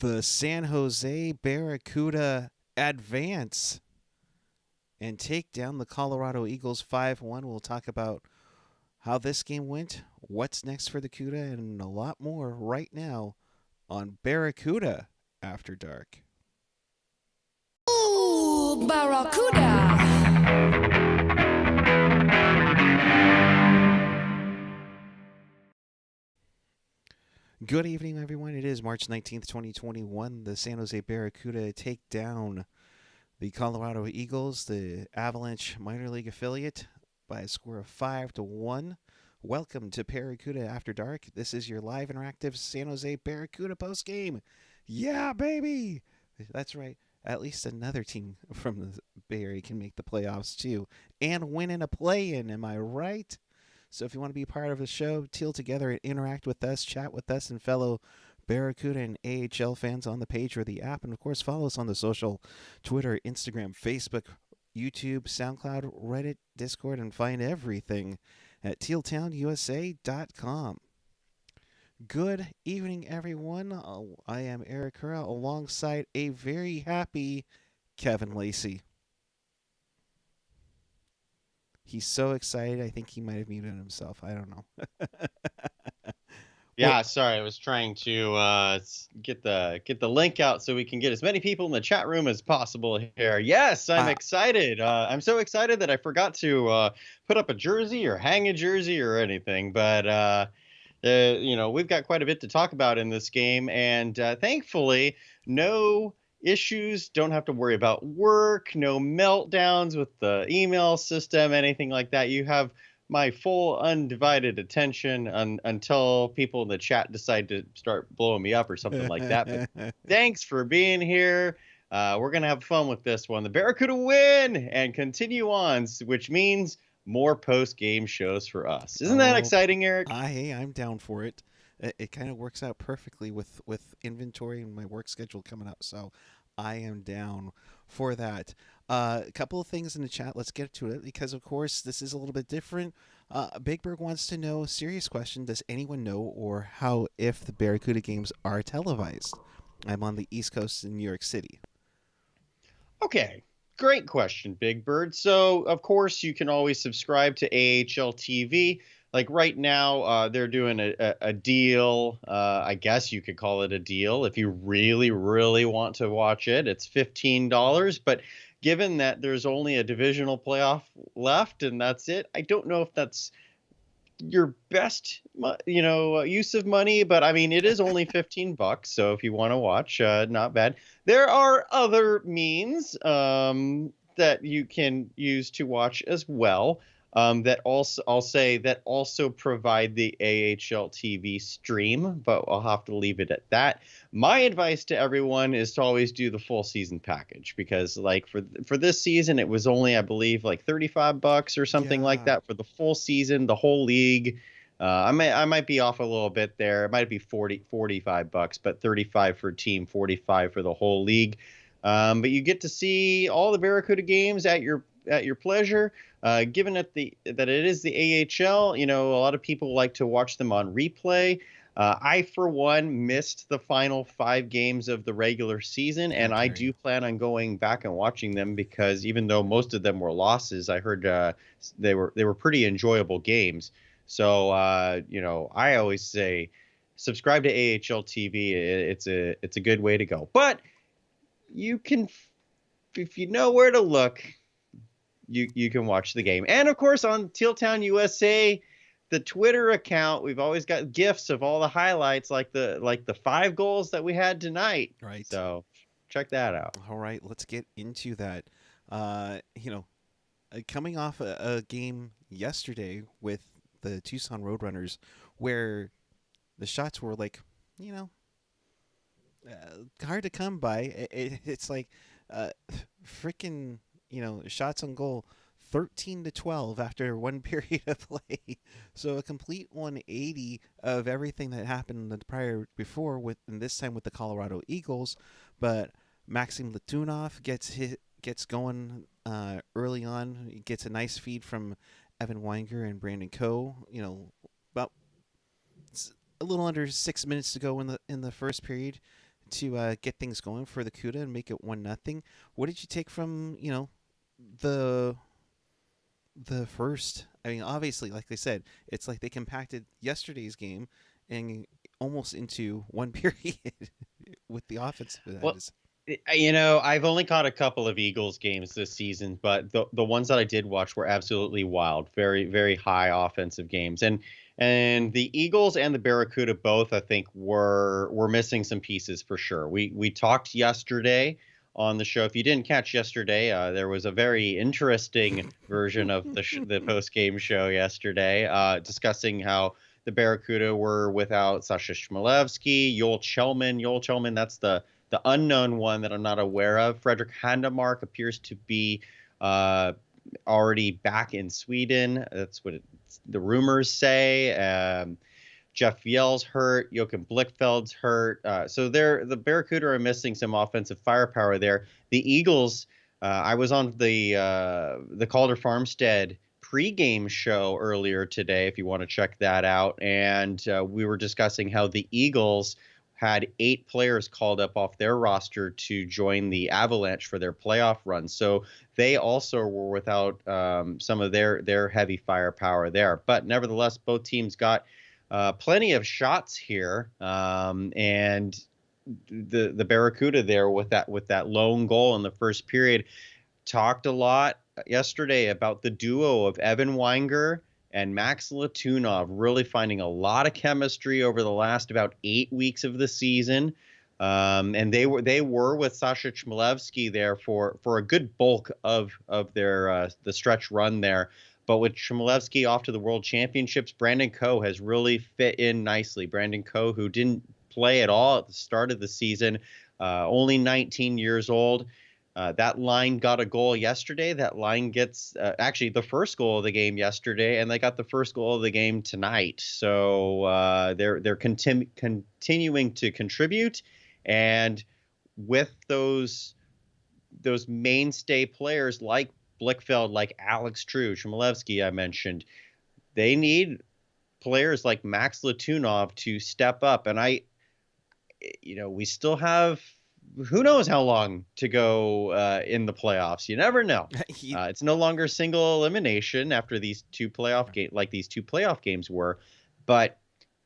The San Jose Barracuda advance and take down the Colorado Eagles 5-1. We'll talk about how this game went, what's next for the Cuda, and a lot more right now on Barracuda After Dark. Ooh, Barracuda! Good evening, everyone. It is March 19th, 2021. The San Jose Barracuda take down the Colorado Eagles, the Avalanche minor league affiliate, by a score of 5-1. Welcome to Barracuda After Dark. This is your live interactive San Jose Barracuda postgame. Yeah, baby! That's right. At least another team from the Bay Area can make the playoffs, too, and win in a play-in. Am I right? So if you want to be part of the show, Teal together and interact with us, chat with us and fellow Barracuda and AHL fans on the page or the app. And, of course, follow us on the social, Twitter, Instagram, Facebook, YouTube, SoundCloud, Reddit, Discord, and find everything at tealtownusa.com. Good evening, everyone. I am Erik alongside a very happy Kevin Lacy. He's so excited. I think he might have muted himself. I don't know. Yeah, sorry. I was trying to get the link out so we can get as many people in the chat room as possible here. Yes, I'm excited. I'm so excited that I forgot to put up a jersey or hang a jersey or anything. But we've got quite a bit to talk about in this game, and thankfully, no issues. Don't have to worry about work, no meltdowns with the email system, anything like that. You have my full undivided attention until people in the chat decide to start blowing me up or something like that. But thanks for being here. We're going to have fun with this one. The Barracuda win and continue on, which means more post-game shows for us. Isn't that exciting, Erik? I'm down for it. It kind of works out perfectly with inventory and my work schedule coming up, so I am down for that. A couple of things in the chat. Let's get to it because, of course, this is a little bit different. Big Bird wants to know, serious question, does anyone know or how if the Barracuda games are televised? I'm on the East Coast in New York City. Okay. Great question, Big Bird. So, of course, you can always subscribe to AHL TV. Like right now, they're doing a deal. I guess you could call it a deal. If you really, really want to watch it, it's $15. But given that there's only a divisional playoff left and that's it, I don't know if that's your best, use of money. But I mean, it is only $15. So if you want to watch, not bad. There are other means that you can use to watch as well. That also provide the AHL TV stream, but I'll have to leave it at that. My advice to everyone is to always do the full season package because, like for this season, it was only, I believe, like $35 or something like that for the full season, the whole league. I might be off a little bit there. It might be $45, but $35 for team, $45 for the whole league. But you get to see all the Barracuda games at your pleasure. Given that it is the AHL, a lot of people like to watch them on replay. I, for one, missed the final 5 games of the regular season, and I do plan on going back and watching them because even though most of them were losses, I heard they were pretty enjoyable games. So, I always say subscribe to AHL TV. It's a good way to go. But you can, if you know where to look, you can watch the game. And of course on Teal Town USA, the Twitter account, we've always got GIFs of all the highlights like the 5 goals that we had tonight. Right. So check that out. All right, let's get into that. Coming off a game yesterday with the Tucson Roadrunners where the shots were like, hard to come by. It's like freaking, shots on goal 13-12 after one period of play. So a complete 180 of everything that happened before and this time with the Colorado Eagles. But Maxim Letunov gets going early on. He gets a nice feed from Evan Weinger and Brandon Coe. About a little under 6 minutes to go in the first period. to get things going for the Cuda and make it 1-0. What did you take from the first? I mean, obviously, like I said, it's like they compacted yesterday's game and almost into one period with the offense. Well, I've only caught a couple of Eagles games this season, but the ones that I did watch were absolutely wild. Very, very high offensive games. And the Eagles and the Barracuda both, I think, were missing some pieces for sure. We talked yesterday on the show. If you didn't catch yesterday, there was a very interesting version of the post-game show yesterday, discussing how the Barracuda were without Sasha Chmielewski, Joel Chelman, that's the unknown one that I'm not aware of. Fredrik Handemark appears to be already back in Sweden. That's what the rumors say. Jeff Fjell's hurt. Joachim Blichfeld's hurt. So the Barracuda are missing some offensive firepower there. The Eagles, I was on the Calder Farmstead pregame show earlier today, if you want to check that out. And we were discussing how the Eagles had 8 players called up off their roster to join the Avalanche for their playoff run. So they also were without some of their heavy firepower there. But nevertheless, both teams got plenty of shots here. And the Barracuda there with that lone goal in the first period talked a lot yesterday about the duo of Evan Weinger and Max Letunov really finding a lot of chemistry over the last about 8 weeks of the season. And they were with Sasha Chmielewski there for a good bulk of their the stretch run there. But with Chmielewski off to the World Championships, Brandon Coe has really fit in nicely. Brandon Coe, who didn't play at all at the start of the season, only 19 years old. That line got a goal yesterday. That line gets actually the first goal of the game yesterday, and they got the first goal of the game tonight. So they're continuing to contribute, and with those mainstay players like Blichfeld, like Alex True, Chmielewski, I mentioned, they need players like Max Letunov to step up. And we still have who knows how long to go in the playoffs. You never know. It's no longer single elimination after these two playoff games were. But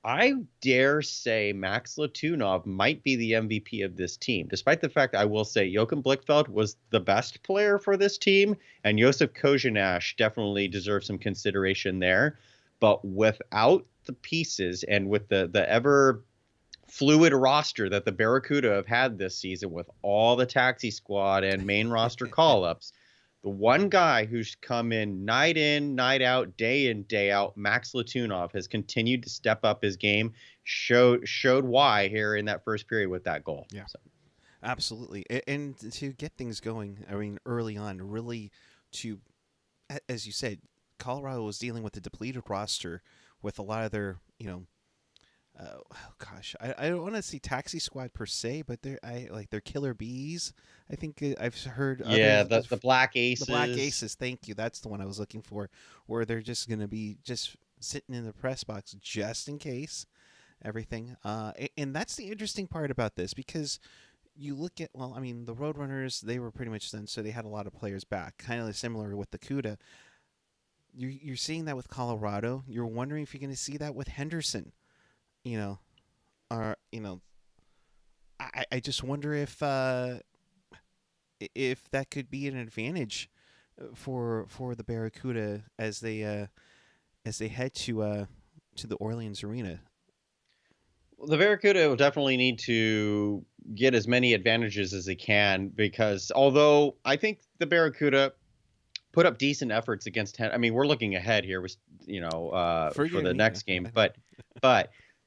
I dare say Max Letunov might be the MVP of this team, despite the fact I will say Joachim Blichfeld was the best player for this team, and Josef Korsonage definitely deserves some consideration there. But without the pieces and with the ever fluid roster that the Barracuda have had this season with all the taxi squad and main roster call-ups, the one guy who's come in, night out, day in, day out, Max Letunov, has continued to step up his game, showed why here in that first period with that goal. Yeah, so. Absolutely. And to get things going, I mean, early on, really as you said, Colorado was dealing with a depleted roster with a lot of their, I don't want to see taxi squad per se, but they're killer bees. I think I've heard. The Black Aces. The Black Aces. Thank you. That's the one I was looking for. Where they're just going to be just sitting in the press box just in case everything. And that's the interesting part about this, because you look at the Roadrunners, they were pretty much done, so they had a lot of players back, kind of similar with the Cuda. You're seeing that with Colorado. You're wondering if you're going to see that with Henderson. I just wonder if that could be an advantage for the Barracuda as they head to the Orleans Arena. Well, the Barracuda will definitely need to get as many advantages as they can, because although I think the Barracuda put up decent efforts against we're looking ahead here with for the next game, but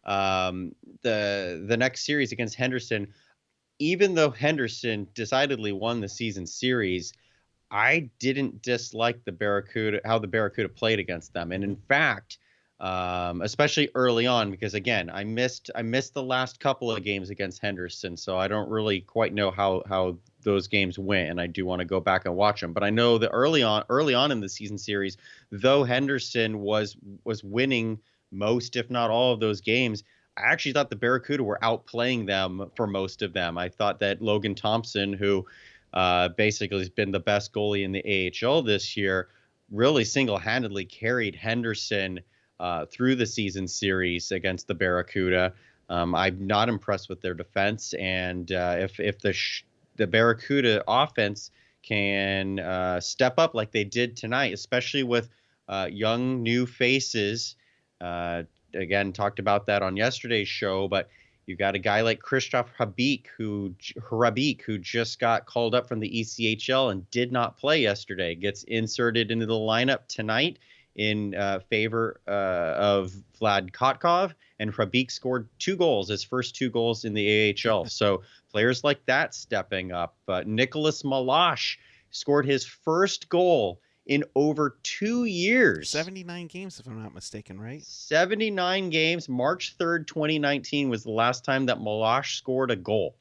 the next series against Henderson, even though Henderson decidedly won the season series, I didn't dislike how the Barracuda played against them. And in fact, especially early on, because again, I missed the last couple of games against Henderson, so I don't really quite know how those games went, and I do want to go back and watch them. But I know that early on in the season series, though Henderson was winning most, if not all, of those games, I actually thought the Barracuda were outplaying them for most of them. I thought that Logan Thompson, who basically has been the best goalie in the AHL this year, really single-handedly carried Henderson through the season series against the Barracuda. I'm not impressed with their defense, and if the Barracuda offense can step up like they did tonight, especially with young new faces. Again, talked about that on yesterday's show, but you've got a guy like Krzysztof Hrabik, who just got called up from the ECHL and did not play yesterday, gets inserted into the lineup tonight in favor of Vlad Kotkov, and Hrabik scored 2 goals, his first 2 goals in the AHL. So players like that stepping up. Nicholas Meloche scored his first goal in over 2 years. 79 games, if I'm not mistaken, right? 79 games. March 3rd, 2019 was the last time that Meloche scored a goal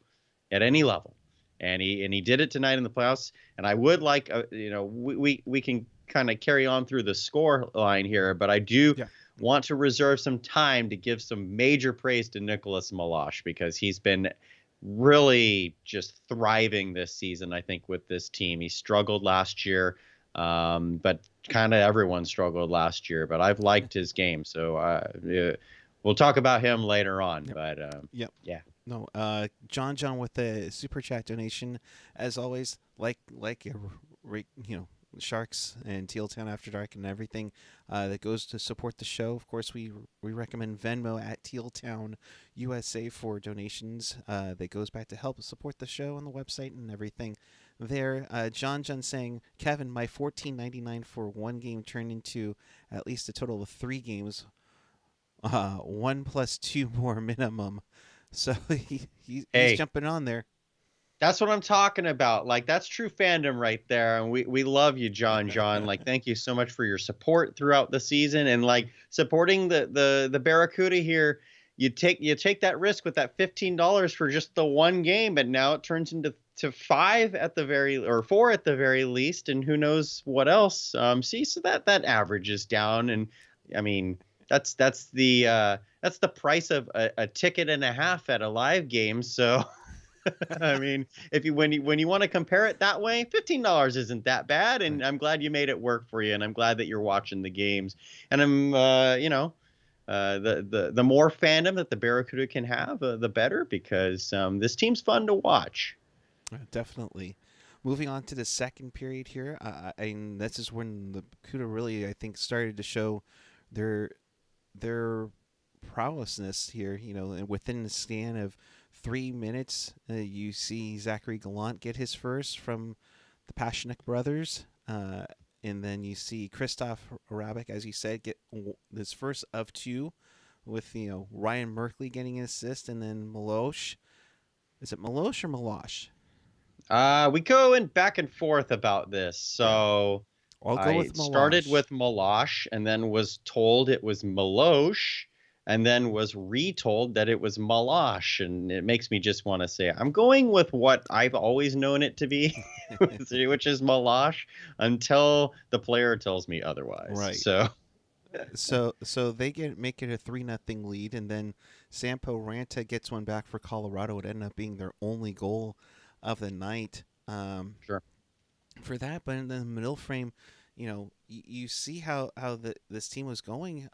at any level. And he did it tonight in the playoffs. And I would like, we can kind of carry on through the score line here, but I do want to reserve some time to give some major praise to Nicholas Meloche, because he's been really just thriving this season, I think, with this team. He struggled last year, but kind of everyone struggled last year. But I've liked his game, so we'll talk about him later on. But yeah. No, John with the super chat donation, as always, like Sharks and Teal Town After Dark and everything that goes to support the show. Of course, we recommend Venmo at Teal Town USA for donations that goes back to help support the show on the website and everything there. John saying, Kevin, my $14.99 for one game turned into at least a total of 3 games, 1 plus 2 more minimum. So he's jumping on there. That's what I'm talking about. Like, that's true fandom right there. And we love you, John. Like, thank you so much for your support throughout the season, and like supporting the Barracuda here. You take that risk with that $15 for just the one game, but now it turns into 5 at the very, or 4 at the very least, and who knows what else. So that average is down, and I mean that's the price of a ticket and a half at a live game. So. I mean, when you want to compare it that way, $15 isn't that bad, and I'm glad you made it work for you, and I'm glad that you're watching the games. And I'm, the more fandom that the Barracuda can have, the better, because this team's fun to watch. Definitely. Moving on to the second period here, and this is when the Cuda really, I think, started to show their prowessness here. And within the span of 3 minutes, you see Zachary Gallant get his first from the Pashanik brothers, and then you see Krzysztof Hrabik, as you said, get his first of 2, with Ryan Merkley getting an assist, and then Meloche. Is it Meloche or Meloche? We go in back and forth about this. So I'll go with Meloche. Started with Meloche, and then was told it was Meloche, and then was retold that it was Meloche, and it makes me just want to say I'm going with what I've always known it to be, which is Meloche, until the player tells me otherwise. Right. So they make it a 3-0 lead, and then Sampo Ranta gets one back for Colorado. It ended up being their only goal of the night. Sure. For that, but in the middle frame, you see how this team was going.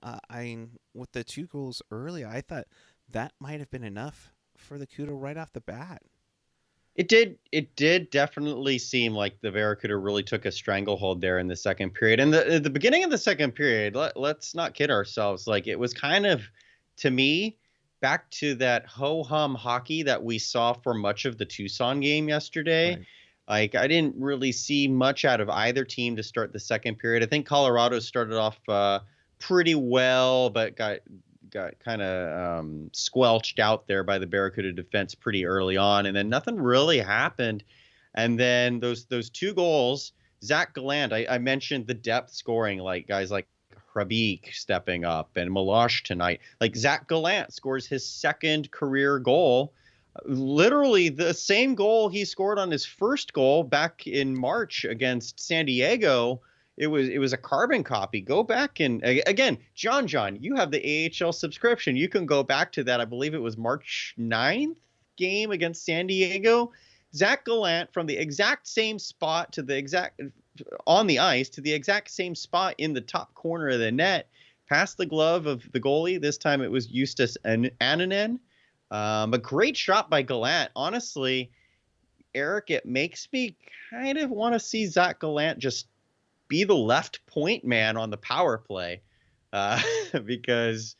With the 2 goals early, I thought that might have been enough for the Cuda right off the bat. It did definitely seem like the Barracuda really took a stranglehold there in the second period. And the beginning of the second period, let's not kid ourselves. Like, it was kind of, to me, back to that ho-hum hockey that we saw for much of the Tucson game yesterday. Right. Like, I didn't really see much out of either team to start the second period. I think Colorado started off pretty well, but got kind of squelched out there by the Barracuda defense pretty early on, and then nothing really happened. And then those 2 goals, Zach Gallant, I mentioned the depth scoring, like guys like Hrabik stepping up, and Meloche tonight. Like, Zach Gallant scores his 2nd career goal. Literally the same goal he scored on his first goal back in March against San Diego. it was a carbon copy. Go back and again, John, you have the AHL subscription. You can go back to that. I believe it was March 9th game against San Diego. Zach Gallant from the exact same spot to the exact on the ice to the exact same spot in the top corner of the net, past the glove of the goalie. This time it was Justus Annunen. A great shot by Gallant. Honestly, Erik, it makes me kind of want to see Zach Gallant just be the left point man on the power play, because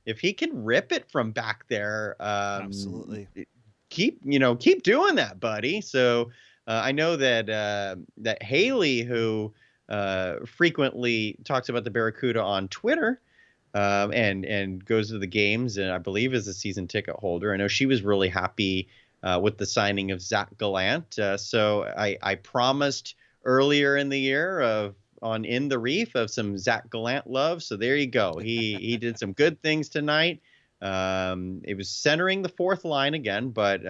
if he can rip it from back there, Absolutely. keep doing that, buddy. So I know that Haley, who frequently talks about the Barracuda on Twitter, and goes to the games, and I believe is a season ticket holder. I know she was really happy with the signing of Zach Gallant. So I promised earlier in the year on In the Reef of some Zach Gallant love. So there you go. He did some good things tonight. It was centering the fourth line again, but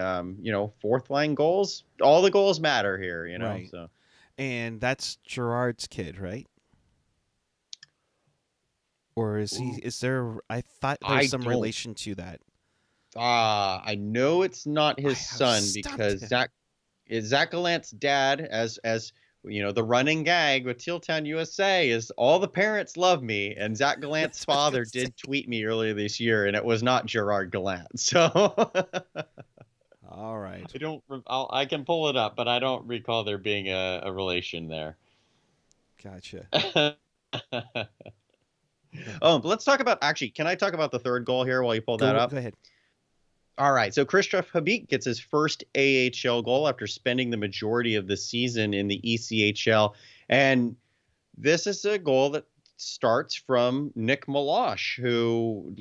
fourth line goals, all the goals matter here, Right. So. And that's Gerard's kid, right? Or is he? Is there? I thought there's some relation to that. I know it's not his son because him. Zach Gallant's dad, as the running gag with Teal Town USA is all the parents love me, and Zach Gallant's father did tweet me earlier this year, and it was not Gerard Gallant. So, all right, I can pull it up, but I don't recall there being a relation there. Gotcha. Oh, but let's talk about can I talk about the third goal here while you pull that up? Go ahead. All right, so Krzysztof Habik gets his first AHL goal after spending the majority of the season in the ECHL. And this is a goal that starts from Nick Meloche, who,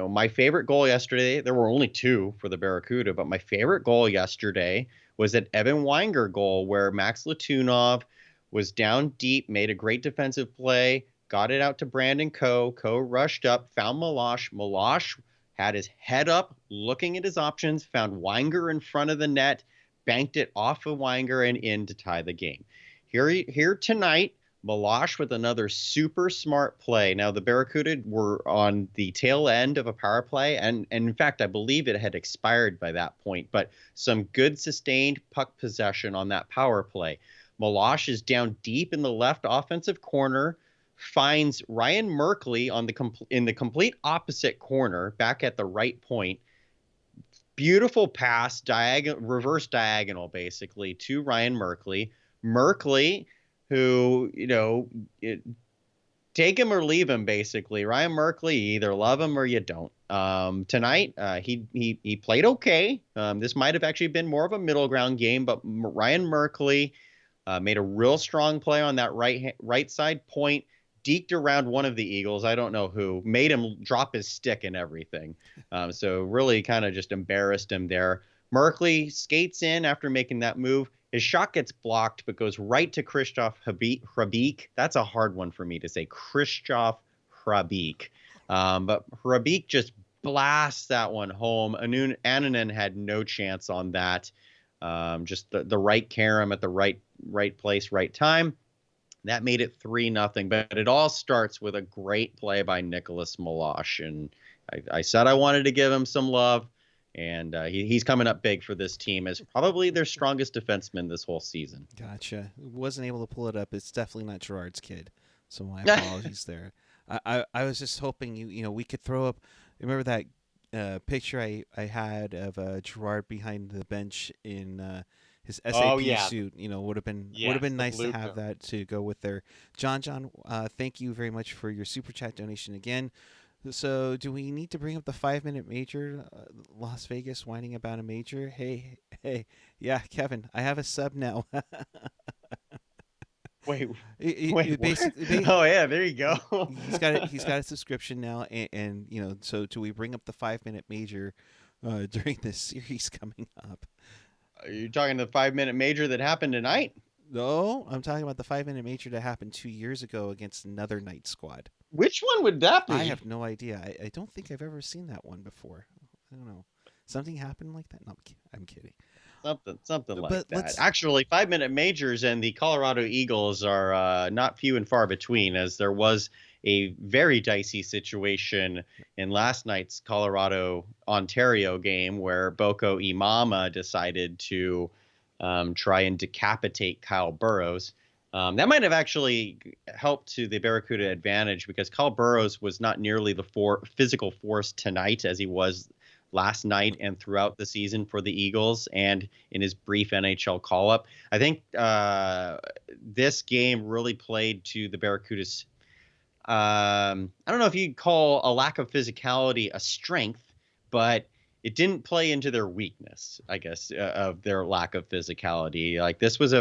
my favorite goal yesterday, there were only two for the Barracuda, but my favorite goal yesterday was that Evan Weinger goal where Max Latunov was down deep, made a great defensive play, got it out to Brandon Coe. Coe rushed up, found Meloche. Meloche had his head up, looking at his options, found Weinger in front of the net, banked it off of Weinger and in to tie the game. Here tonight, Meloche with another super smart play. Now, the Barracuda were on the tail end of a power play, and in fact, I believe it had expired by that point, but some good sustained puck possession on that power play. Meloche is down deep in the left offensive corner, finds Ryan Merkley in the complete opposite corner, back at the right point. Beautiful pass, reverse diagonal, basically, to Ryan Merkley. Merkley, who, take him or leave him, basically. Ryan Merkley, you either love him or you don't. Tonight, he played okay. This might have actually been more of a middle ground game, but Ryan Merkley made a real strong play on that right side point, deked around one of the Eagles, I don't know who, made him drop his stick and everything. So really kind of just embarrassed him there. Merkley skates in after making that move. His shot gets blocked, but goes right to Krzysztof Habik. That's a hard one for me to say. Krzysztof Habik. But Habik just blasts that one home. Annunen had no chance on that. Just the right carom at the right place, right time. That made it 3-0, but it all starts with a great play by Nicholas Meloche. And I said I wanted to give him some love, and he's coming up big for this team as probably their strongest defenseman this whole season. Gotcha. Wasn't able to pull it up. It's definitely not Gerard's kid, so my apologies there. I was just hoping we could throw up. Remember that picture I had of Gerard behind the bench in his SAP suit, would have been nice to have that to go with there. John, thank you very much for your super chat donation again. So, do we need to bring up the 5-minute major? Las Vegas whining about a major. Hey, yeah, Kevin, I have a sub now. Wait, basically, oh yeah, there you go. He's got a subscription now, and so do we bring up the 5-minute major during this series coming up? Are you talking the 5-minute major that happened tonight? No, I'm talking about the 5-minute major that happened 2 years ago against another night squad. Which one would that be? I have no idea. I don't think I've ever seen that one before. I don't know. Something happened like that? No, I'm kidding. Something like But that. Actually, 5-minute majors and the Colorado Eagles are not few and far between, as there was a very dicey situation in last night's Colorado Ontario game where Boko Imama decided to try and decapitate Kyle Burrows. That might have actually helped to the Barracuda advantage because Kyle Burrows was not nearly the physical force tonight as he was last night and throughout the season for the Eagles and in his brief NHL call-up. I think this game really played to the Barracuda's I don't know if you'd call a lack of physicality a strength, but it didn't play into their weakness, I guess, of their lack of physicality. Like this was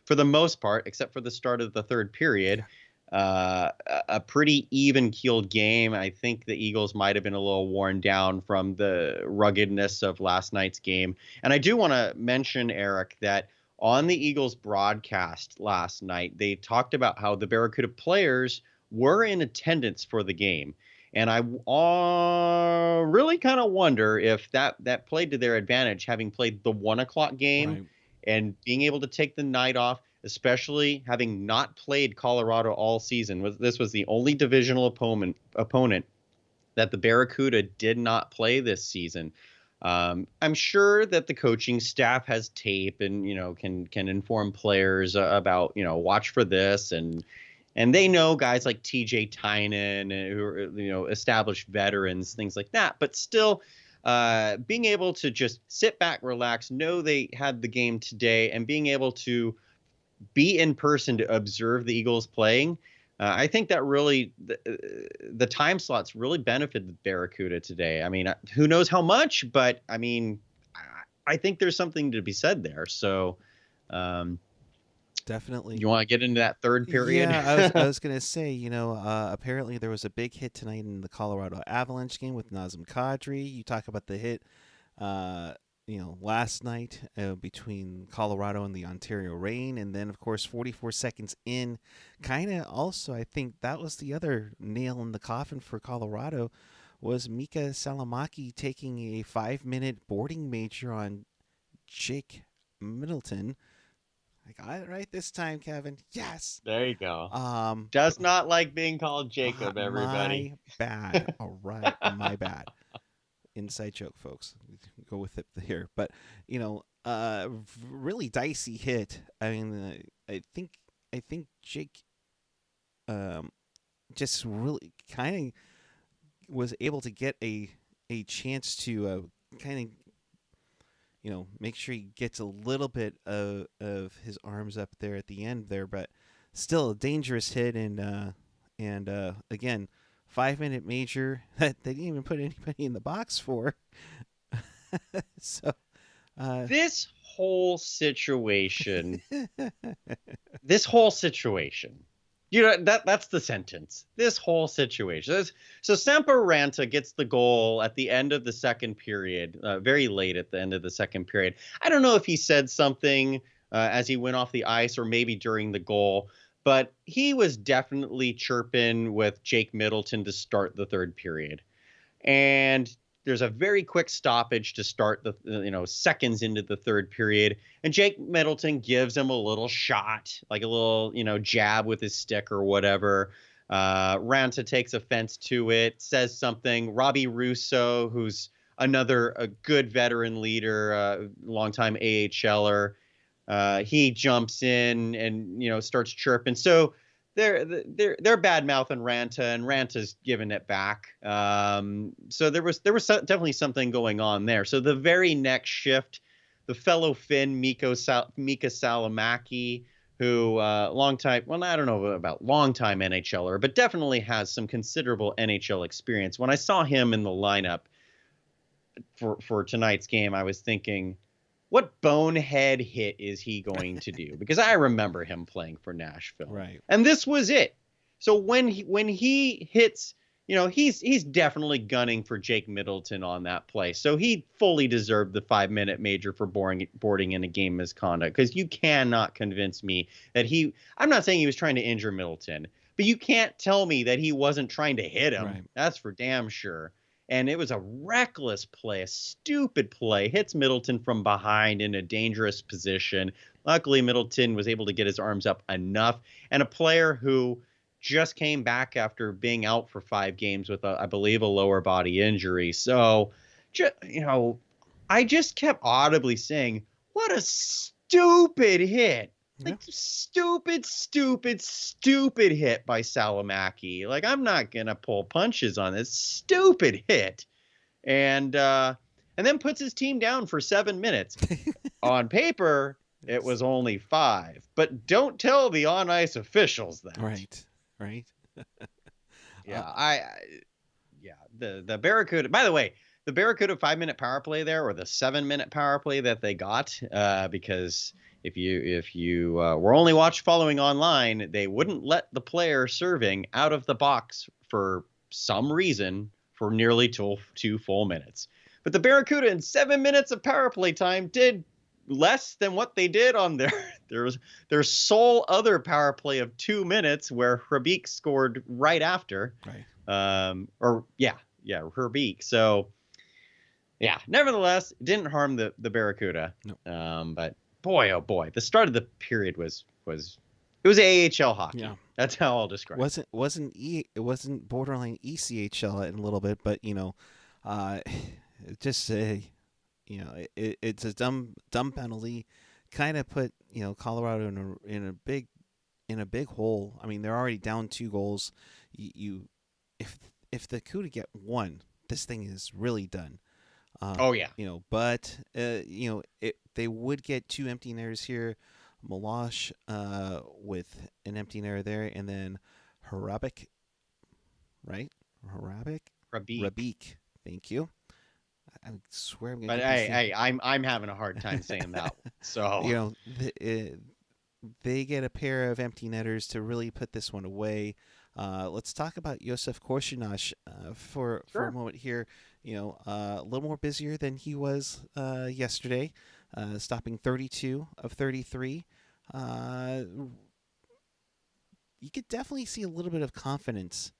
for the most part, except for the start of the third period, a pretty even-keeled game. I think the Eagles might have been a little worn down from the ruggedness of last night's game. And I do want to mention, Erik, that on the Eagles broadcast last night, they talked about how the Barracuda players were in attendance for the game. And I really kind of wonder if that played to their advantage, having played the 1 o'clock game. Right. And being able to take the night off, especially having not played Colorado all season. This was the only divisional opponent that the Barracuda did not play this season. I'm sure that the coaching staff has tape and, can inform players about, watch for this. And they know guys like TJ Tynan who are, established veterans, things like that. But still, being able to just sit back, relax, know they had the game today, and being able to be in person to observe the Eagles playing, I think that really the time slots really benefited the Barracuda today. I mean, who knows how much, but I mean, I think there's something to be said there. So, definitely. You want to get into that third period? Yeah, I was gonna say, apparently there was a big hit tonight in the Colorado Avalanche game with Nazem Kadri. You talk about the hit, last night between Colorado and the Ontario Reign, and then of course 44 seconds in, kind of also I think that was the other nail in the coffin for Colorado, was Mika Salamaki taking a 5-minute boarding major on Jake Middleton. I got it right this time, Kevin. Yes. There you go. Does not like being called Jacob, everybody. My bad. All right, my bad. Inside joke, folks. Go with it here. But, really dicey hit. I mean, I think Jake just really kind of was able to get a chance to kind of make sure he gets a little bit of his arms up there at the end there, but still a dangerous hit. And again, 5-minute major that they didn't even put anybody in the box for. So this whole situation, that's the sentence. This whole situation. So Sampo Ranta gets the goal at the end of the second period, very late at the end of the second period. I don't know if he said something as he went off the ice or maybe during the goal, but he was definitely chirping with Jake Middleton to start the third period. And there's a very quick stoppage to start the seconds into the third period, and Jake Middleton gives him a little shot, like a little jab with his stick or whatever. Ranta takes offense to it, says something. Robbie Russo, who's a good veteran leader, longtime AHLer, he jumps in and starts chirping. So they're bad mouthing Ranta, and Ranta's giving it back. So there was definitely something going on there. So the very next shift, the fellow Finn Mika Salamaki, who long time NHLer, but definitely has some considerable NHL experience. When I saw him in the lineup for tonight's game, I was thinking, what bonehead hit is he going to do? Because I remember him playing for Nashville. Right. And this was it. So when he hits, he's definitely gunning for Jake Middleton on that play. So he fully deserved the 5-minute major for boarding in a game misconduct, because you cannot convince me that I'm not saying he was trying to injure Middleton, but you can't tell me that he wasn't trying to hit him. Right. That's for damn sure. And it was a reckless play, a stupid play, hits Middleton from behind in a dangerous position. Luckily, Middleton was able to get his arms up enough. And a player who just came back after being out for 5 games with, I believe, a lower body injury. So, I just kept audibly saying, what a stupid hit. Yeah. Like, stupid hit by Salomaki. Like, I'm not going to pull punches on this. Stupid hit. And then puts his team down for 7 minutes. On paper, it was only 5. But don't tell the on-ice officials that. Right. Yeah, the Barracuda. By the way, the Barracuda 5-minute power play there, or the 7-minute power play that they got, because if you were only following online, they wouldn't let the player serving out of the box for some reason for nearly 2 full minutes. But the Barracuda in 7 minutes of power play time did less than what they did on their sole other power play of 2 minutes, where Hrbek scored right after. Right. Hrbek. So, yeah, nevertheless, it didn't harm the Barracuda. No. But boy, oh boy, the start of the period was AHL hockey. Yeah. That's how I'll describe it. It wasn't borderline ECHL in a little bit, but it's a dumb penalty. Kind of put Colorado in a big hole. I mean, they're already down 2 goals. If the Cuda get 1, this thing is really done. But they would get 2 empty netters here. Meloche with an empty netter there, and then Hrbek, right? Hrbek. Thank you. I swear I'm gonna. But I'm having a hard time saying that one. So they get a pair of empty netters to really put this one away. Let's talk about Josef Corsonage for a moment here. A little more busier than he was yesterday, stopping 32 of 33. You could definitely see a little bit of confidence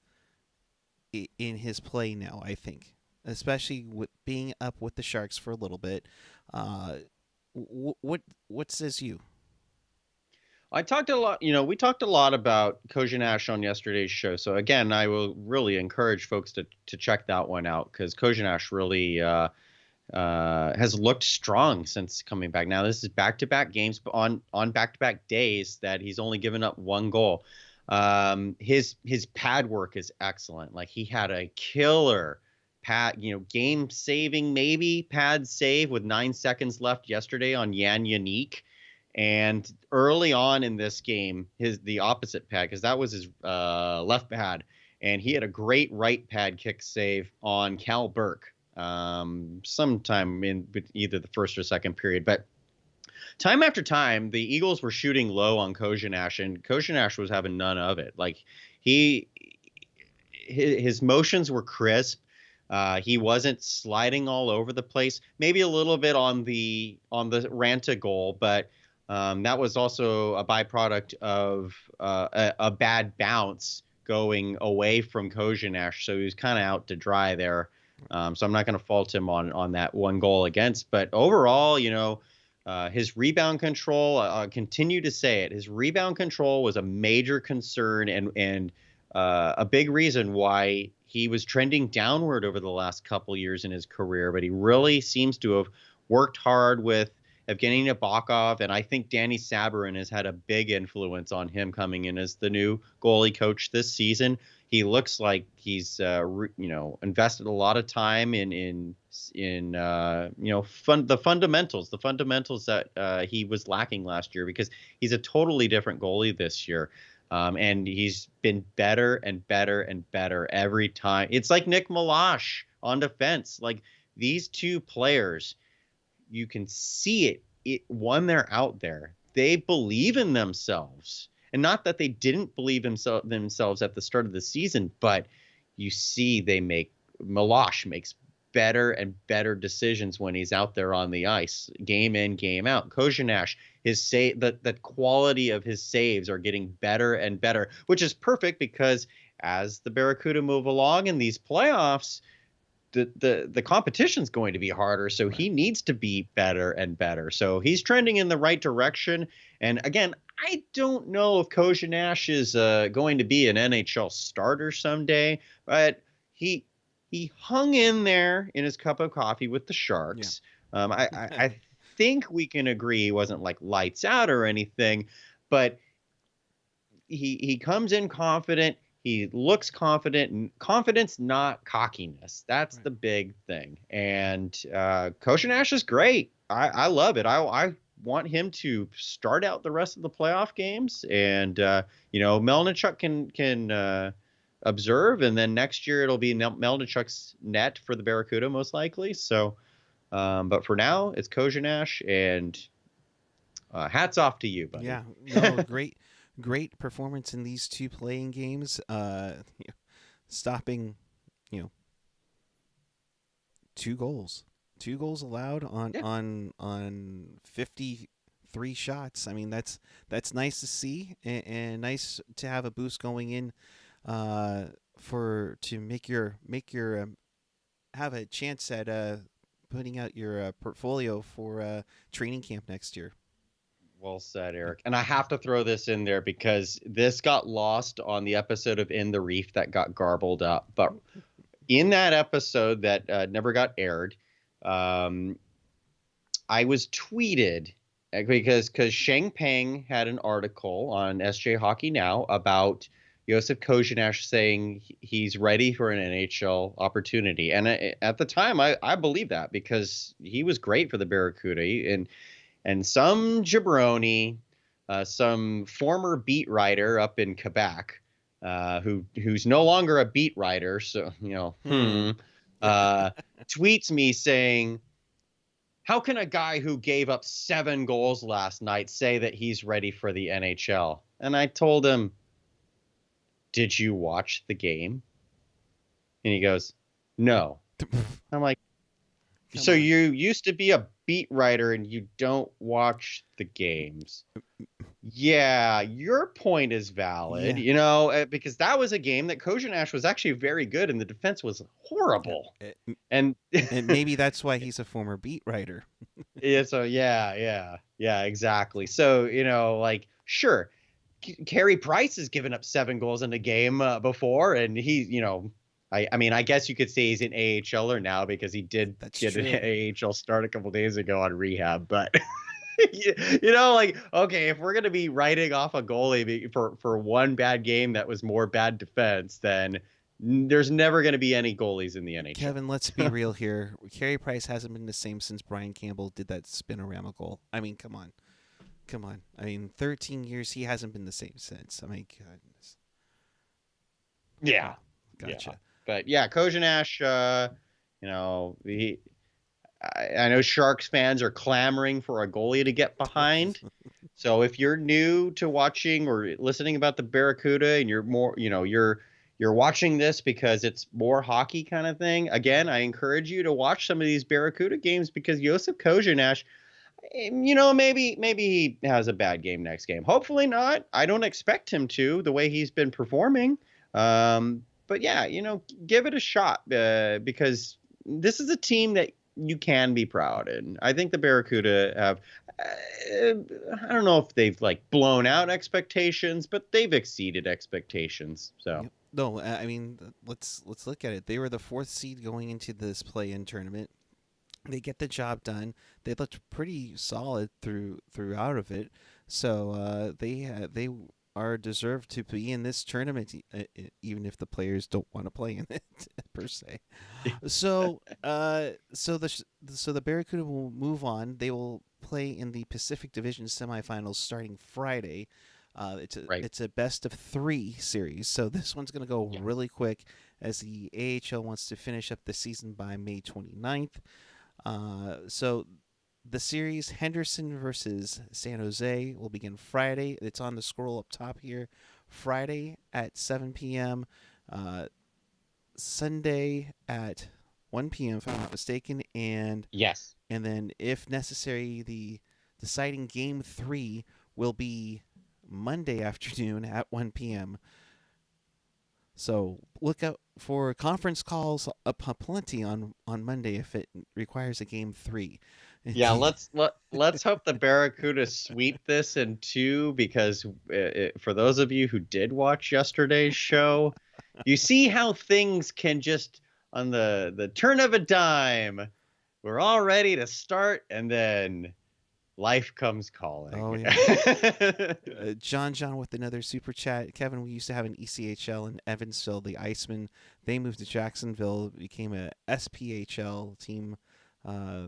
in his play now, I think, especially with being up with the Sharks for a little bit. What says you? I talked a lot, we talked a lot about Korsonage on yesterday's show. So again, I will really encourage folks to check that one out, because Korsonage really has looked strong since coming back. Now, this is back-to-back games, but on back-to-back days that he's only given up 1 goal. His pad work is excellent. Like, he had a killer pad, game-saving maybe pad save with 9 seconds left yesterday on Jan Yannick. And early on in this game, the opposite pad, because that was his left pad, and he had a great right pad kick save on Cal Burke sometime in either the first or second period. But time after time, the Eagles were shooting low on Korsonage, and Korsonage was having none of it. Like, his motions were crisp. He wasn't sliding all over the place. Maybe a little bit on the Ranta goal, but that was also a byproduct of a bad bounce going away from Korsonage, so he was kind of out to dry there. So I'm not going to fault him on that 1 goal against. But overall, his rebound control, I'll continue to say it, his rebound control was a major concern and a big reason why he was trending downward over the last couple years in his career. But he really seems to have worked hard with Evgeny Nabokov, and I think Danny Sabarin has had a big influence on him coming in as the new goalie coach this season. He looks like he's invested a lot of time in the fundamentals that he was lacking last year, because he's a totally different goalie this year. And he's been better and better and better every time. It's like Nick Meloche on defense. Like, these 2 players, you can see it when they're out there. They believe in themselves. And not that they didn't believe themselves at the start of the season, but you see Meloche makes better and better decisions when he's out there on the ice, game in, game out. Korsonage, the quality of his saves are getting better and better, which is perfect, because as the Barracuda move along in these playoffs, the competition's going to be harder, so he needs to be better and better. So he's trending in the right direction. And again, I don't know if Korsonage is going to be an NHL starter someday, but he hung in there in his cup of coffee with the Sharks. Yeah. I think we can agree he wasn't like lights out or anything, but he comes in confident. He looks confident, and confidence, not cockiness. That's the big thing. And Korsonage is great. I love it. I want him to start out the rest of the playoff games, and Meloche can observe, and then next year it'll be Meloche's net for the Barracuda most likely. So, but for now it's Korsonage, and hats off to you, buddy. Yeah, no, great performance in these two playing games. Stopping, 2 goals allowed on 53 shots. I mean, that's nice to see, and nice to have a boost going in to make your have a chance at putting out your portfolio for training camp next year. Well said, Erik. And I have to throw this in there because this got lost on the episode of In the Reef that got garbled up. But in that episode that never got aired, I was tweeted because Sheng Peng had an article on SJ Hockey Now about Josef Korsonage saying he's ready for an NHL opportunity. And at the time, I believe that because he was great for the Barracuda. And some jabroni, some former beat writer up in Quebec, who's no longer a beat writer, so tweets me saying, "How can a guy who gave up 7 goals last night say that he's ready for the NHL?" And I told him, "Did you watch the game?" And he goes, "No." I'm like, so you used to be a beat writer and you don't watch the games. Yeah, your point is valid, because that was a game that Korsonage was actually very good and the defense was horrible. And maybe that's why he's a former beat writer. yeah, exactly. So, sure, Carey Price has given up 7 goals in a game before, and he, I mean, I guess you could say he's an AHLer now because he did get an AHL start a couple days ago on rehab. But, okay, if we're going to be writing off a goalie for one bad game that was more bad defense, then there's never going to be any goalies in the NHL. Kevin, let's be real here. Carey Price hasn't been the same since Brian Campbell did that spinorama goal. I mean, come on. I mean, 13 years, he hasn't been the same since. I mean, goodness. Yeah. Gotcha. Yeah. But yeah, Korsonage, I know Sharks fans are clamoring for a goalie to get behind. So if you're new to watching or listening about the Barracuda and you're more, you're watching this because it's more hockey kind of thing, again, I encourage you to watch some of these Barracuda games because Josef Korsonage, maybe he has a bad game next game. Hopefully not. I don't expect him to, the way he's been performing. But yeah, give it a shot because this is a team that you can be proud in. I think the Barracuda have, I don't know if they've blown out expectations, but they've exceeded expectations. So no, I mean, let's look at it. They were the 4th seed going into this play-in tournament. They get the job done. They looked pretty solid throughout of it. So they are deserved to be in this tournament, even if the players don't want to play in it per se. So the Barracuda will move on. They will play in the Pacific Division semifinals starting Friday. It's a best of 3 series, so this one's going to go really quick as the AHL wants to finish up the season by May 29th. So the series Henderson versus San Jose will begin Friday. It's on the scroll up top here. Friday at 7 p.m. Sunday at 1 p.m. if I'm not mistaken. And yes. And then if necessary, the deciding game 3 will be Monday afternoon at 1 p.m. So look out for conference calls plenty on Monday if it requires a game 3. Yeah, let's hope the Barracuda sweep this in 2 because for those of you who did watch yesterday's show, you see how things can just on the turn of a dime, we're all ready to start and then life comes Oh calling. yeah. John with another super chat. Kevin, we used to have an ECHL in Evansville, the Icemen. They moved to Jacksonville, became a SPHL team, uh,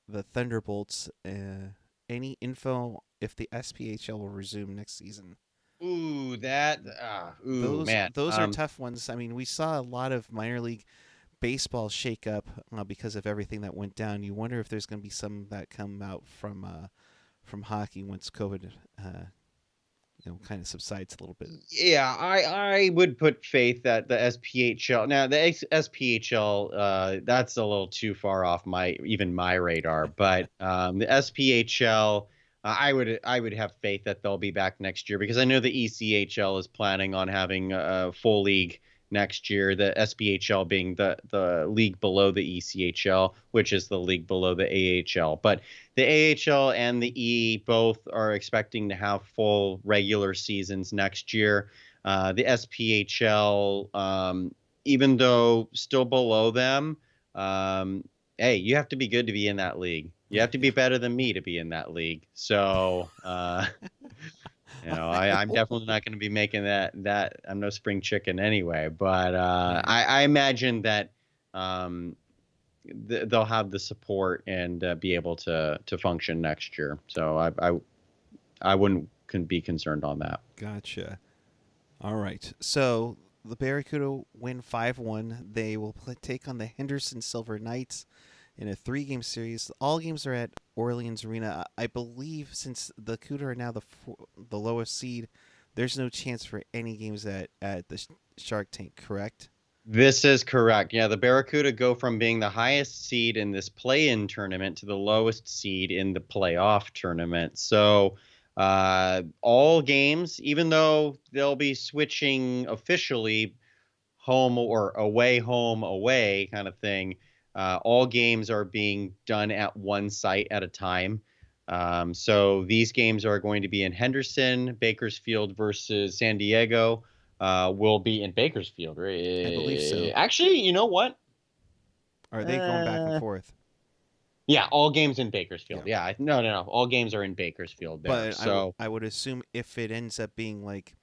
the Thunderbolts. Any info if the SPHL will resume next season? Ooh, that Those man. those are tough ones. I mean, we saw a lot of minor league baseball shake up because of everything that went down. You wonder if there's going to be some that come out from hockey once COVID kind of subsides a little bit. Yeah, I would put faith that the SPHL now the SPHL that's a little too far off my radar, but the SPHL I would have faith that they'll be back next year because I know the ECHL is planning on having a full league next year. The SPHL being the league below the ECHL, which is the league below the AHL, but the AHL and the E both are expecting to have full regular seasons next year. The SPHL, even though still below them, hey, you have to be good to be in that league. You have to be better than me to be in that league. So, I'm definitely not going to be making that. I'm no spring chicken anyway. But Right. I imagine that they'll have the support and be able to function next year. So I wouldn't be concerned on that. Gotcha. All right. So the Barracuda win 5-1. They will take on the Henderson Silver Knights in a 3-game series. All games are at Orleans Arena. I believe since the Cuda are now the lowest seed, there's no chance for any games at the Shark Tank, correct? This is correct. Yeah, the Barracuda go from being the highest seed in this play-in tournament to the lowest seed in the playoff tournament. So all games, even though they'll be switching officially home away kind of thing, all games are being done at one site at a time. So these games are going to be in Henderson, Bakersfield versus San Diego. Will be in Bakersfield, I believe right? so. Actually, you know what? Are they going back and Uh, forth? yeah, all games in Yeah. Bakersfield. Yeah, no. All games are in Bakersfield there. But So I would assume if it ends up being like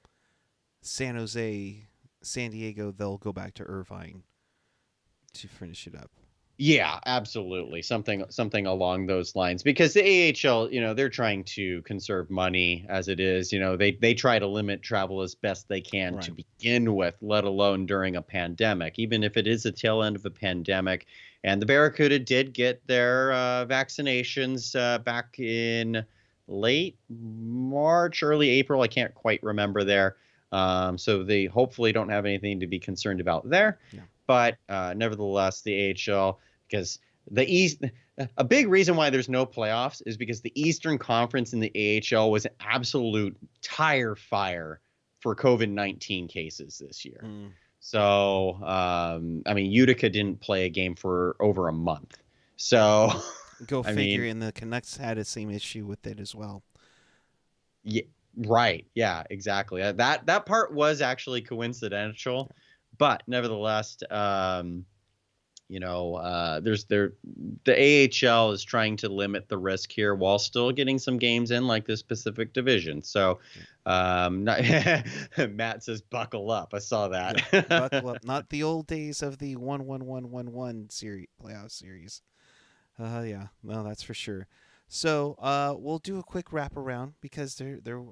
San Jose, San Diego, they'll go back to Irvine to finish it up. yeah, absolutely. Something along those lines because the AHL, they're trying to conserve money as it is. They try to limit travel as best they can to Right. begin with, let alone during a pandemic, even if it is a tail end of a pandemic. And the Barracuda did get their vaccinations back in late March, early April. I can't quite remember there. So they hopefully don't have anything to be concerned about there. Yeah. But nevertheless, the AHL because the East, a big reason why there's no playoffs is because the Eastern Conference in the AHL was an absolute tire fire for COVID-19 cases this year. Mm. So, I mean, Utica didn't play a game for over a month. So, Go I figure. mean, And the Canucks had the same issue with it as well. yeah, right. Yeah, exactly. That part was actually coincidental, but nevertheless, the AHL is trying to limit the risk here while still getting some games in like this Pacific Division. So, Matt says, "Buckle up." I saw that. Yeah. Buckle up. Not the old days of the 1-1-1-1-1 series playoff series. Yeah, no, that's for sure. So, we'll do a quick wrap around because there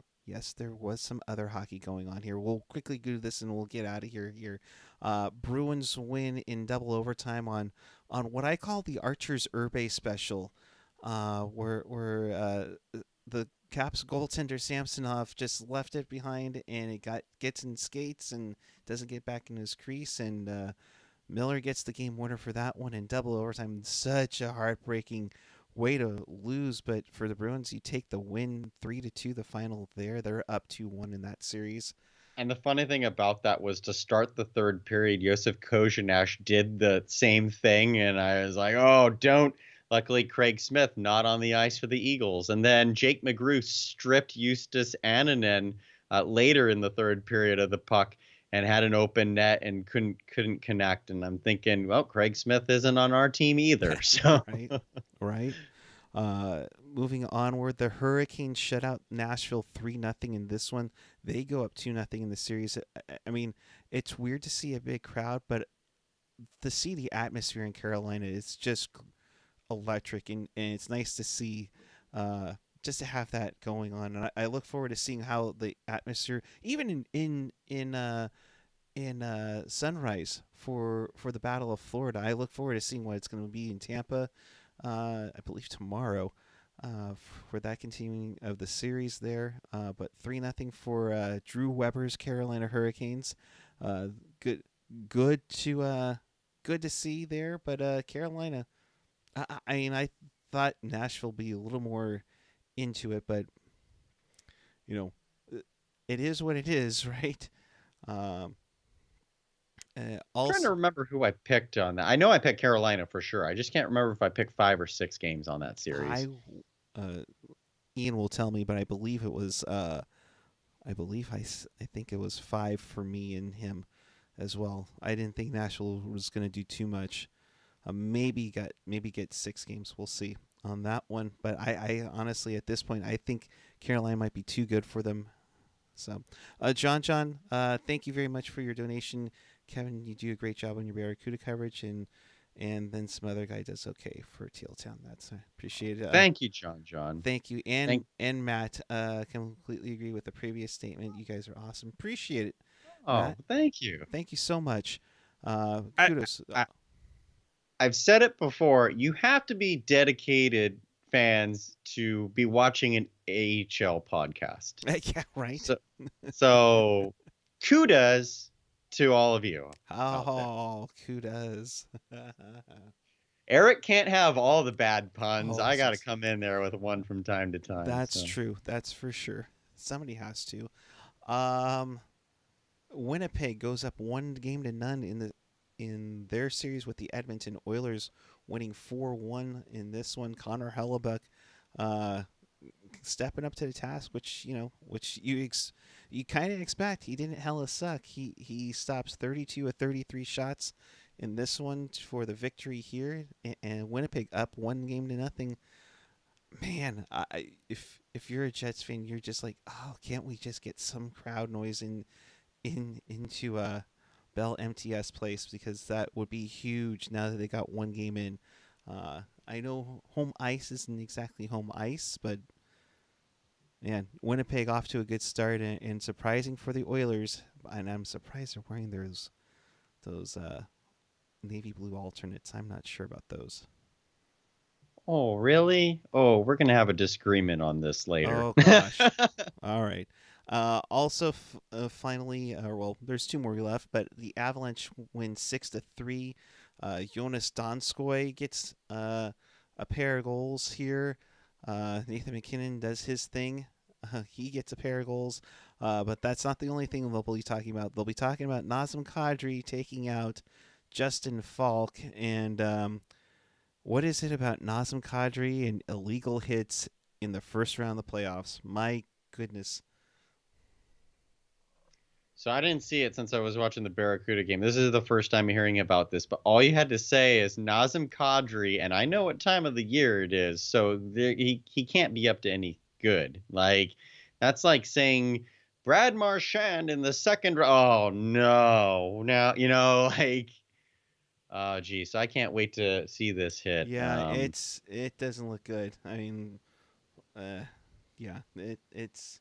was some other hockey going on here. We'll quickly do this and we'll get out of here. Bruins win in double overtime on what I call the Archer's Urbe special, where the Caps goaltender Samsonov just left it behind and it gets in skates and doesn't get back in his crease and. Miller gets the game winner for that one in double overtime. Such a heartbreaking way to lose, but for the Bruins, you take the win 3-2. The final there, they're up 2-1 in that series. And the funny thing about that was to start the third period, Josef Korsonage did the same thing, and I was like, "Oh, don't!" Luckily, Craig Smith not on the ice for the Eagles, and then Jake McGrew stripped Eustace Annunen later in the third period of the puck and had an open net and couldn't connect. And I'm thinking, well, Craig Smith isn't on our team either, so. Right, right. Moving onward, the Hurricanes shut out Nashville 3-0 in this one. They go up 2-0 in the series. I mean, it's weird to see a big crowd, but to see the atmosphere in Carolina is just electric, and it's nice to see, just to have that going on. And I look forward to seeing how the atmosphere, even in Sunrise for the Battle of Florida. I look forward to seeing what it's going to be in Tampa. I believe tomorrow, for that continuing of the series there. But 3-0 for Drew Weber's Carolina Hurricanes. Good, good to see there. But Carolina, I mean, I thought Nashville would be a little more into it, but you know, it is what it is, right? Um, Trying to also, remember who I picked on that. I know I picked Carolina for sure. I just can't remember if I picked 5 or 6 games on that series. I uh, Ian will tell me, but I believe it was I think it was 5 for me and him as well. I didn't think Nashville was going to do too much. Maybe get 6 games. We'll see on that one. But I honestly at this point I think Carolina might be too good for them. So, John, thank you very much for your donation. Kevin, you do a great job on your Barracuda coverage, and then some other guy does okay for Teal Town. That's I appreciate it. Thank you, John. Thank you, Thank. and Matt. Completely agree with the previous statement. You guys are awesome. Appreciate it, Oh, Matt. thank you. Thank you so much. I, Kudos. I I've said it before. You have to be dedicated fans to be watching an AHL podcast. Yeah, right. So kudos to all of you out there. Oh, kudos. Erik can't have all the bad puns. Oh, I got to come in there with one from time to time. That's so. true. That's for sure. Somebody has to. Um, Winnipeg goes up 1-0 in their series with the Edmonton Oilers, winning 4-1 in this one. Connor Hellebuck, uh, stepping up to the task, which you kind of expect. He didn't hella suck. He stops 32 of 33 shots in this one for the victory here, and Winnipeg up 1-0. Man, if you're a Jets fan, you're just like, oh, can't we just get some crowd noise into Bell MTS Place, because that would be huge now that they got one game in. I know home ice isn't exactly home ice, but man, Winnipeg off to a good start, and surprising for the Oilers. And I'm surprised they're wearing those navy blue alternates. I'm not sure about those. Oh, really? Oh, we're going to have a disagreement on this later. Oh, gosh. All right. Also, finally, well, there's 2 more left, but the Avalanche win 6-3. Jonas Donskoy gets a pair of goals here. Nathan McKinnon does his thing. He gets a pair of goals. But that's not the only thing they'll be talking about. They'll be talking about Nazem Kadri taking out Justin Falk. And what is it about Nazem Kadri and illegal hits in the first round of the playoffs? My goodness. So I didn't see it since I was watching the Barracuda game. This is the first time hearing about this, but all you had to say is Nazem Kadri, and I know what time of the year it is, so he can't be up to any good. Like, that's like saying Brad Marchand in the second. Oh no! Now like, oh geez, I can't wait to see this hit. Yeah, it doesn't look good. I mean, yeah, it's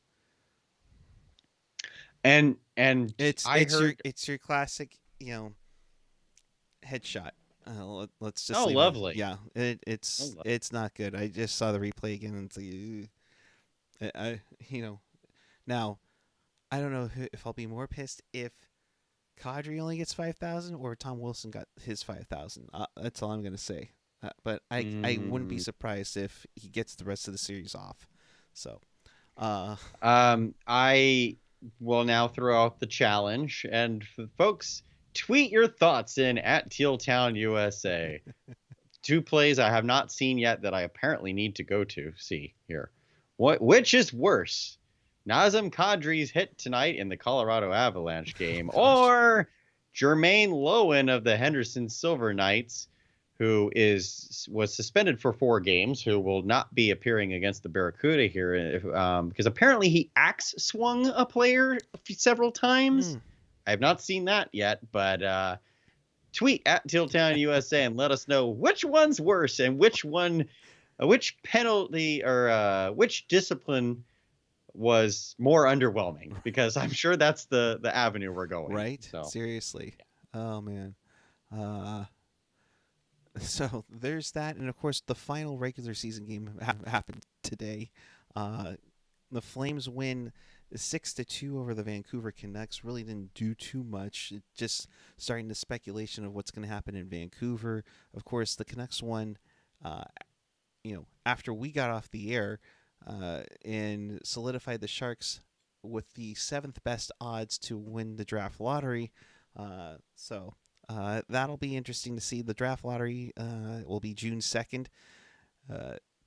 and I heard. it's your classic, headshot. Let's just Oh, leave lovely. it. Yeah, it's not good. I just saw the replay again, and it's like, now I don't know if I'll be more pissed if Kadri only gets 5,000 or Tom Wilson got his 5,000. That's all I'm gonna say. But I wouldn't be surprised if he gets the rest of the series off. So, I will now throw out the challenge. And folks, tweet your thoughts in at Teal Town USA. 2 plays I have not seen yet that I apparently need to go to see here. Which is worse? Nazem Kadri's hit tonight in the Colorado Avalanche game, or Jermaine Lowen of the Henderson Silver Knights, who was suspended for 4 games, who will not be appearing against the Barracuda here, because apparently he axe swung a player several times. I have not seen that yet, but tweet at Teal Town USA and let us know which one's worse and which penalty or which discipline was more underwhelming, because I'm sure that's the avenue we're going. Right? So. Seriously. Oh, man. So there's that. And, of course, the final regular season game happened today. The Flames win 6-2 over the Vancouver Canucks. Really didn't do too much. It just starting the speculation of what's going to happen in Vancouver. Of course, the Canucks won, after we got off the air, and solidified the Sharks with the 7th best odds to win the draft lottery. So that'll be interesting to see. The draft lottery will be June 2nd.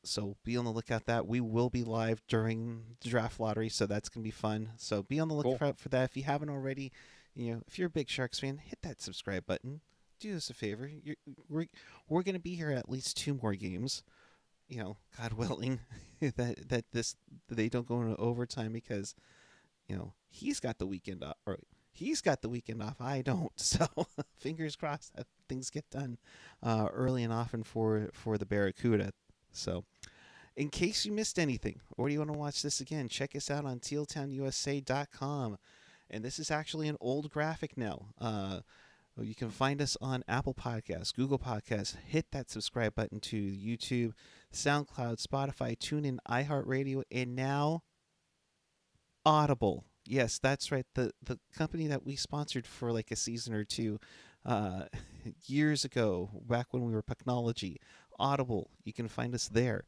So be on the lookout that we will be live during the draft lottery, so that's going to be fun. So be on the lookout for that. If you haven't already, if you're a big Sharks fan, hit that subscribe button. Do us a favor. We're going to be here at least 2 more games. God willing, that they don't go into overtime, because, he's got the weekend off, or he's got the weekend off. I don't. So fingers crossed that things get done early and often for the Barracuda. So in case you missed anything, or do you want to watch this again, check us out on tealtownusa.com. And this is actually an old graphic now. You can find us on Apple Podcasts, Google Podcasts. Hit that subscribe button to YouTube, SoundCloud, Spotify, TuneIn, iHeartRadio, and now Audible. Yes, that's right. The company that we sponsored for like a season or 2 years ago, back when we were Pucknology. Audible, you can find us there.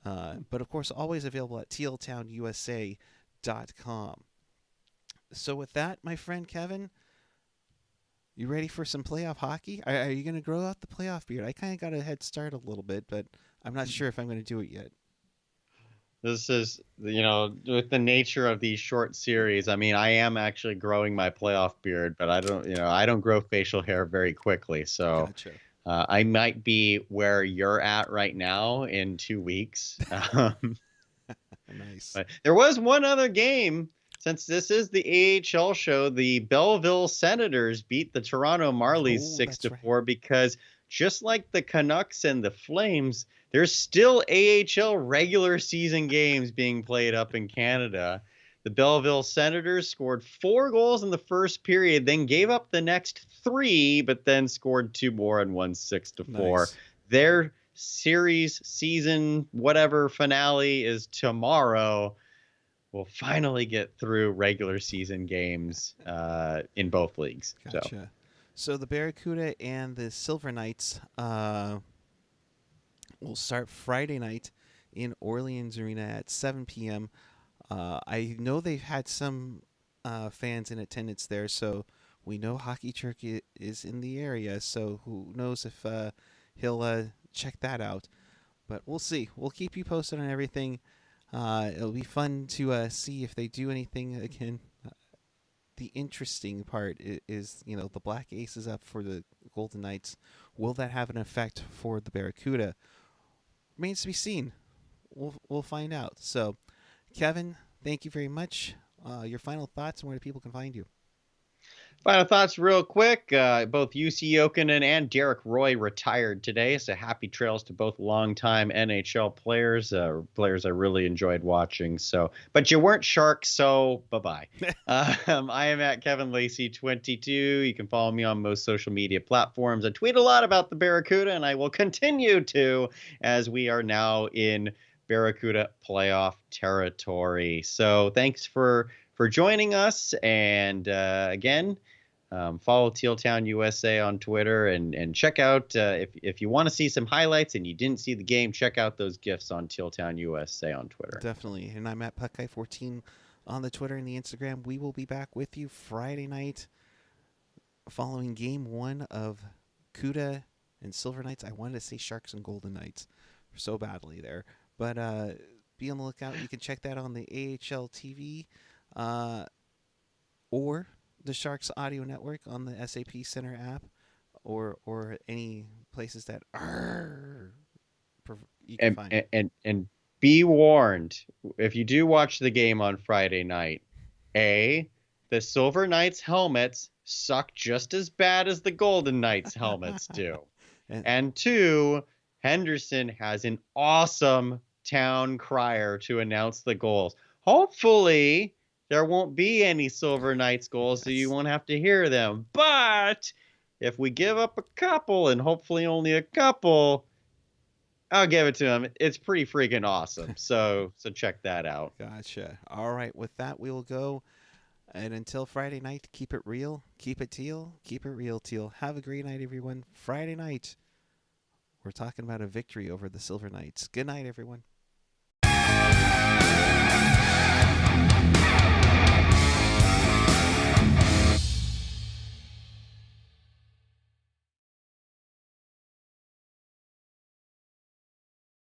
But of course, always available at tealtownusa.com. So with that, my friend Kevin, you ready for some playoff hockey? Are you going to grow out the playoff beard? I kind of got a head start a little bit, but I'm not sure if I'm going to do it yet. This is, with the nature of these short series, I mean, I am actually growing my playoff beard, but I don't grow facial hair very quickly. So Gotcha. I might be where you're at right now in 2 weeks. Nice. But there was one other game. Since this is the AHL show, the Belleville Senators beat the Toronto Marlies 6-4, right, because just like the Canucks and the Flames, there's still AHL regular season games being played up in Canada. The Belleville Senators scored 4 goals in the first period, then gave up the next 3, but then scored 2 more and won 6-4. Nice. Their season whatever finale is tomorrow. We'll finally get through regular season games in both leagues. Gotcha. So the Barracuda and the Silver Knights will start Friday night in Orleans Arena at 7 p.m. I know they've had some fans in attendance there, so we know Hockey Turkey is in the area, so who knows if he'll check that out. But we'll see. We'll keep you posted on everything. It'll be fun to see if they do anything again. The interesting part is, the Black Ace is up for the Golden Knights. Will that have an effect for the Barracuda? Remains to be seen. We'll find out. So, Kevin, thank you very much. Your final thoughts and where people can find you. Final thoughts real quick. Both UC Jokinen and Derek Roy retired today, so happy trails to both longtime NHL players, players I really enjoyed watching. But you weren't Sharks, so bye-bye. I am at Kevin Lacy 22. You can follow me on most social media platforms. I tweet a lot about the Barracuda, and I will continue to, as we are now in Barracuda playoff territory. So thanks for joining us, and again, follow Teal Town USA on Twitter, and check out if you want to see some highlights and you didn't see the game, check out those GIFs on Teal Town USA on Twitter. Definitely. And I'm at PuckGuy14 on the Twitter and the Instagram. We will be back with you Friday night following Game 1 of Cuda and Silver Knights. I wanted to say Sharks and Golden Knights so badly there. But be on the lookout. You can check that on the AHL TV or the Sharks Audio Network on the SAP Center app or any places that you can find. And be warned, if you do watch the game on Friday night, the Silver Knights helmets suck just as bad as the Golden Knights helmets do. And 2, Henderson has an awesome town crier to announce the goals. Hopefully, there won't be any Silver Knights goals, so you won't have to hear them. But if we give up a couple, and hopefully only a couple, I'll give it to him. It's pretty freaking awesome. So check that out. Gotcha. All right. With that, we will go. And until Friday night, keep it real. Keep it Teal. Keep it real, Teal. Have a great night, everyone. Friday night, we're talking about a victory over the Silver Knights. Good night, everyone.